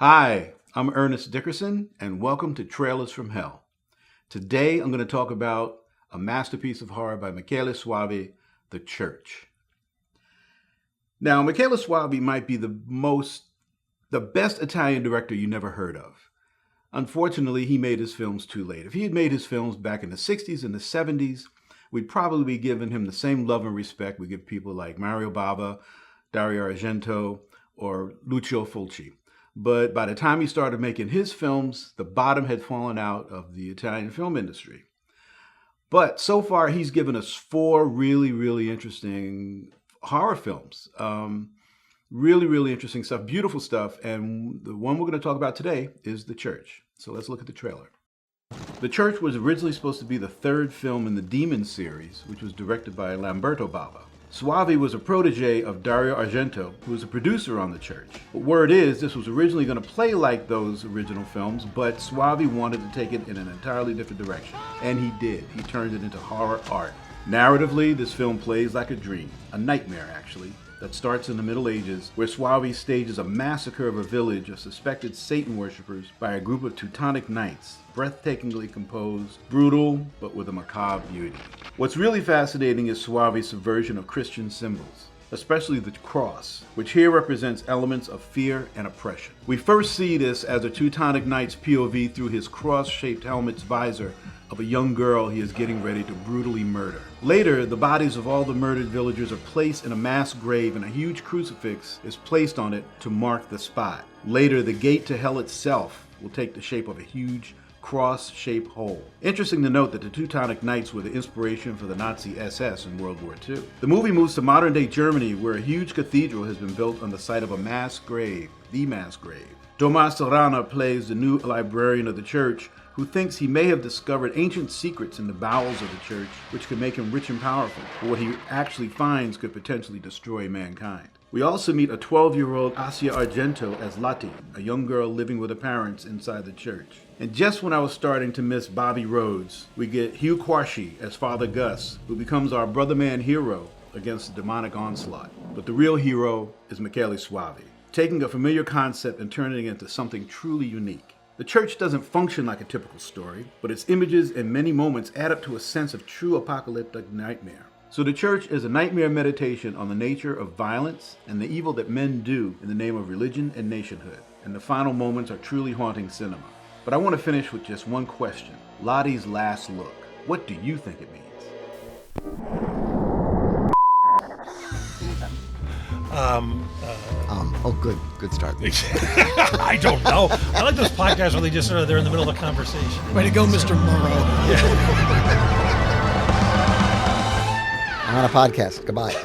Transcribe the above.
Hi, I'm Ernest Dickerson, and welcome to Trailers from Hell. Today, I'm going to talk about a masterpiece of horror by Michele Soavi, The Church. Now, Michele Soavi might be the best Italian director you never heard of. Unfortunately, he made his films too late. If he had made his films back in the 60s and the 70s, we'd probably be giving him the same love and respect we give people like Mario Bava, Dario Argento, or Lucio Fulci. But by the time he started making his films, the bottom had fallen out of the Italian film industry. But so far, he's given us 4 really interesting horror films. Really interesting stuff, beautiful stuff. And the one we're going to talk about today is The Church. So let's look at the trailer. The Church was originally supposed to be the 3rd film in the Demon series, which was directed by Lamberto Bava. Soavi was a protege of Dario Argento, who was a producer on The Church. But word is, this was originally going to play like those original films, but Soavi wanted to take it in an entirely different direction. And he did. He turned it into horror art. Narratively, this film plays like a dream, a nightmare actually, that starts in the Middle Ages, where Soavi stages a massacre of a village of suspected Satan worshippers by a group of Teutonic knights, breathtakingly composed, brutal, but with a macabre beauty. What's really fascinating is Soavi's subversion of Christian symbols, especially the cross, which here represents elements of fear and oppression. We first see this as a Teutonic knight's POV through his cross-shaped helmet's visor of a young girl he is getting ready to brutally murder. Later, the bodies of all the murdered villagers are placed in a mass grave and a huge crucifix is placed on it to mark the spot. Later, the gate to hell itself will take the shape of a huge cross-shaped hole. Interesting to note that the Teutonic Knights were the inspiration for the Nazi SS in World War II. The movie moves to modern-day Germany, where a huge cathedral has been built on the site of a mass grave, the mass grave. Tomas Serrana plays the new librarian of the church, who thinks he may have discovered ancient secrets in the bowels of the church, which could make him rich and powerful, but what he actually finds could potentially destroy mankind. We also meet a 12-year-old Asia Argento as Lati, a young girl living with her parents inside the church. And just when I was starting to miss Bobby Rhodes, we get Hugh Quarshie as Father Gus, who becomes our brother man hero against the demonic onslaught. But the real hero is Michele Soavi, taking a familiar concept and turning it into something truly unique. The Church doesn't function like a typical story, but its images and many moments add up to a sense of true apocalyptic nightmare. So The Church is a nightmare meditation on the nature of violence and the evil that men do in the name of religion and nationhood. And the final moments are truly haunting cinema. But I want to finish with just one question. Lottie's last look. What do you think it means? Good start. I don't know. I like those podcasts where they just they're in the middle of a conversation. Way to go, Mr. Morrow. I'm on a podcast. Goodbye.